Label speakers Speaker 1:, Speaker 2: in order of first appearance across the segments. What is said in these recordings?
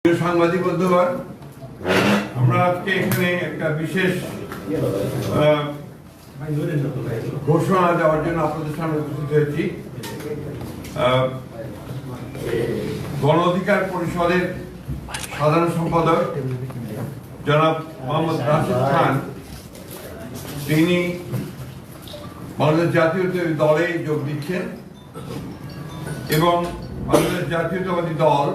Speaker 1: সাংবাদিক বন্ধুগণ, আমরা আজকে এখানে একটা বিশেষ ঘোষণা দেওয়ার জন্য আপনাদের সামনে উপস্থিত হয়েছি। গণ অধিকার পরিষদের সাধারণ সম্পাদক জনাব মোহাম্মদ রাশেদ খান, তিনি বাংলাদেশ জাতীয়তাবাদী দলে যোগ দিচ্ছেন এবং বাংলাদেশ জাতীয়তাবাদী দল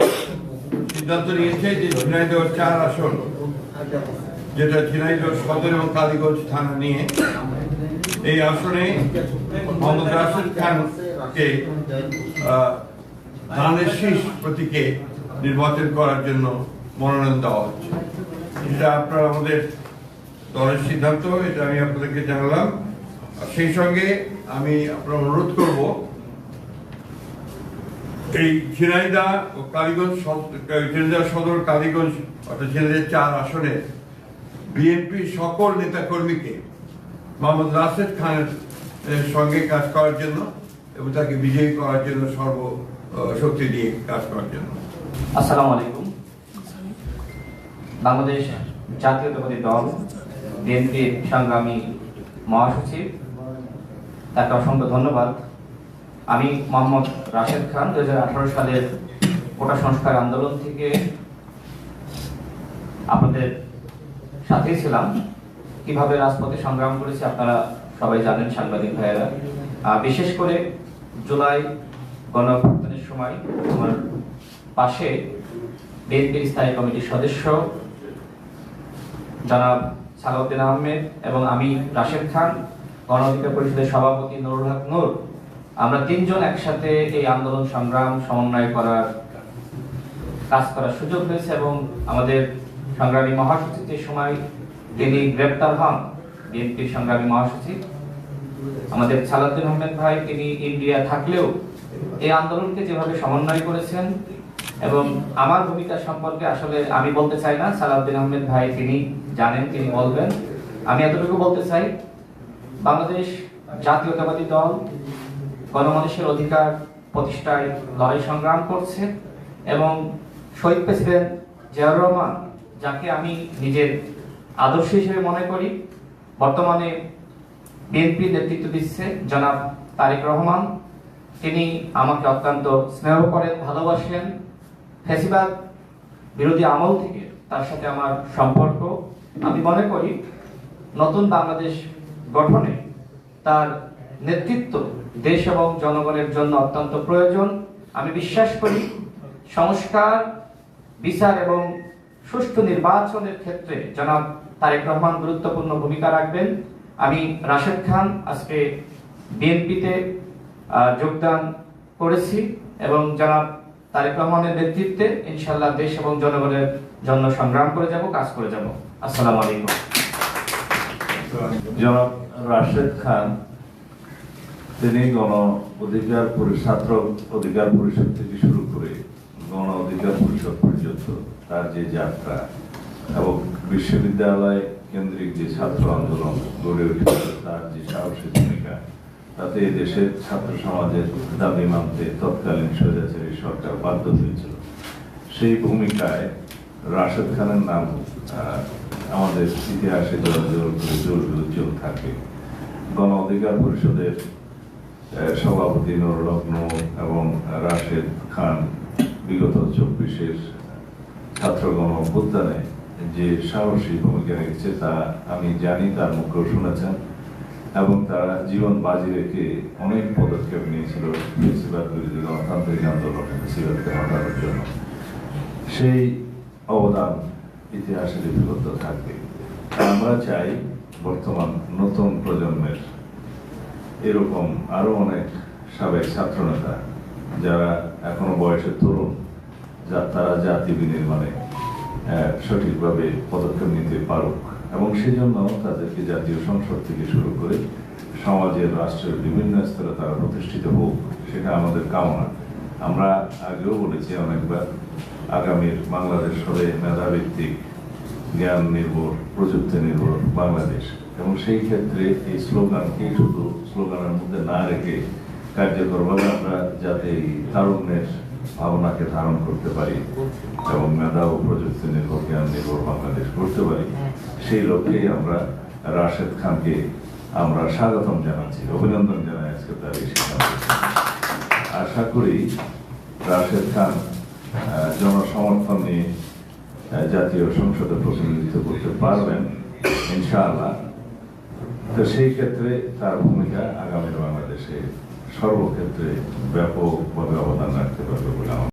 Speaker 1: সিদ্ধান্ত নিয়েছে যে ঝিনাইদহ 4 আসন, যেটা ঝিনাইদহ সদর এবং কালীগঞ্জ থানা নিয়ে, এই আসনে মোহাম্মদ রাশেদ খানকে ধানের শীষ প্রতীকে নির্বাচন করার জন্য মনোনয়ন দেওয়া হচ্ছে। এটা আপনারা আমাদের দলের সিদ্ধান্ত, এটা আমি আপনাদেরকে জানালাম। সেই সঙ্গে আমি আপনার অনুরোধ করব, এই ঝিনাইদহ ও কালীগঞ্জ, ঝিনাইদহ সদর কালীগঞ্জ অর্থাৎ ঝিনাইদহ 4 আসনে বিএনপি সকল নেতাকর্মীকে মোহাম্মদ রাশেদ খানের সঙ্গে কাজ করার জন্য এবং তাকে বিজয়ী করার জন্য সর্বশক্তি দিয়ে কাজ করার জন্য।
Speaker 2: আসসালামু আলাইকুম। বাংলাদেশ জাতীয়তাবাদী দল বিএনপির সংগ্রামী মহাসচিব, তাকে অসংখ্য ধন্যবাদ। আমি মোহাম্মদ রাশেদ খান 2018 সালের কোটা সংস্কার আন্দোলন থেকে আপনাদের সাথেই ছিলাম। কিভাবে রাজপথে সংগ্রাম করেছি আপনারা সবাই জানেন, সাংবাদিক ভাইয়েরা। বিশেষ করে জুলাই গণঅভ্যুত্থানের সময় আমার পাশে বিএনপির স্থায়ী কমিটির সদস্য জনাব সালাউদ্দিন আহমেদ এবং আমি রাশেদ খান, গণ অধিকার পরিষদের সভাপতি নুরুল হক নূর, আমরা 3 জন একসাথে এই আন্দোলন সংগ্রাম সমন্বয় কাজ করার সুযোগ হয়েছে এবং আমাদের সংগ্রামী মহাসচিব যে সময় তিনি গ্রেপ্তার হন, বিএনপির সংগ্রামী মহাসচিব আমাদের সালাউদ্দিন আহমেদ ভাই, তিনি ইন্ডিয়া থাকলেও এই আন্দোলনকে যেভাবে সমন্বয় করেছেন এবং আমার ভূমিকা সম্পর্কে আসলে আমি বলতে চাই না, সালাউদ্দিন আহমেদ ভাই তিনি জানেন, তিনি বলবেন। আমি এতটুকু বলতে চাই, বাংলাদেশ জাতীয়তাবাদী দল গণমানুষের অধিকার প্রতিষ্ঠায় লড়াই সংগ্রাম করছে এবং শহীদ প্রেসিডেন্ট জিয়াউর রহমান, যাকে আমি নিজের আদর্শ হিসেবে মনে করি, বর্তমানে বিএনপি নেতৃত্ব দিচ্ছে জনাব তারেক রহমান, তিনি আমাকে অত্যন্ত স্নেহ করেন, ভালোবাসেন। ফ্যাসিবাদ বিরোধী আমল থেকে তার সাথে আমার সম্পর্ক। আমি মনে করি নতুন বাংলাদেশ গঠনে তার নেতৃত্ব দেশ এবং জনগণের জন্য অত্যন্ত প্রয়োজন। আমি বিশ্বাস করি সংস্কার, বিচার এবং সুষ্ঠু নির্বাচনের ক্ষেত্রে জনাব তারেক রহমান গুরুত্বপূর্ণ ভূমিকা রাখবেন। আমি রাশেদ খান আজকে বিএনপিতে যোগদান করেছি এবং জনাব তারেক রহমানের নেতৃত্বে ইনশাআল্লাহ দেশ এবং জনগণের জন্য সংগ্রাম করে যাব, কাজ করে যাব। আসসালামু আলাইকুম।
Speaker 3: জনাব রাশেদ খান, তিনি গণ অধিকার ছাত্র অধিকার পরিষদ থেকে শুরু করে গণ অধিকার পরিষদ পর্যন্ত তার যে যাত্রা এবং বিশ্ববিদ্যালয় কেন্দ্রিক যে ছাত্র আন্দোলন গড়ে উঠেছিল, তার যে সাহসী ভূমিকা, তাতে দেশের ছাত্র সমাজের দাবি মানতে তৎকালীন স্বৈরাচারী সরকার বাধ্য হয়েছিল। সেই ভূমিকায় রাশেদ খানের নাম আমাদের ইতিহাসে উজ্জ্বল থাকবে। গণ অধিকার পরিষদের সভাপতি নুরুল হক নূর এবং রাশেদ খান বিগত 24-এর ছাত্র গণ অভ্যুত্থানে যে সাহসী ভূমিকা রেখেছে তা আমি জানি, তার মুখেও শুনেছেন, এবং তারা জীবন বাজি রেখে অনেক পদক্ষেপ নিয়েছিল ফ্যাসিবাদ বিরোধী গণতান্ত্রিক আন্দোলন ফ্যাসিবাদকে হটানোর জন্য। সেই অবদান ইতিহাসে লিপিবদ্ধ থাকবে। আমরা চাই বর্তমান নতুন প্রজন্মের এরকম আরো অনেক সাবেক ছাত্র নেতা যারা এখনো বয়সে তরুণ, তারা জাতি বিনির্মাণে সঠিকভাবে পদক্ষেপ নিতে পারুক এবং সেই জন্য তাদেরকে জাতীয় সংসদ থেকে শুরু করে সমাজের, রাষ্ট্রের বিভিন্ন স্তরে তারা প্রতিষ্ঠিত হোক, সেটা আমাদের কামনা। আমরা আগেও বলেছি অনেকবার, আগামীর বাংলাদেশ হবে মেধাভিত্তিক, জ্ঞান নির্ভর, প্রযুক্তি নির্ভর বাংলাদেশ, এবং সেই ক্ষেত্রে এই স্লোগানকে শুধু স্লোগানের মধ্যে না রেখে কার্যকরভাবে আমরা যাতে এই তারুণ্যের ভাবনাকে ধারণ করতে পারি এবং মেধা ও প্রযুক্তি নির্ভর জ্ঞান নির্ভর বাংলাদেশ করতে পারি, সেই লক্ষ্যেই আমরা রাশেদ খানকে আমরা স্বাগতম জানাচ্ছি, অভিনন্দন জানাই আজকে তার এই সিদ্ধান্ত। আশা করি রাশেদ খান জনসমর্থন নিয়ে জাতীয় সংসদে প্রতিনিধিত্ব করতে পারবেন ইনশাআল্লাহ। তো সেই ক্ষেত্রে তার ভূমিকা আগামী বাংলাদেশে সর্বক্ষেত্রে ব্যাপকভাবে অবদান রাখতে পারবে বলে আমার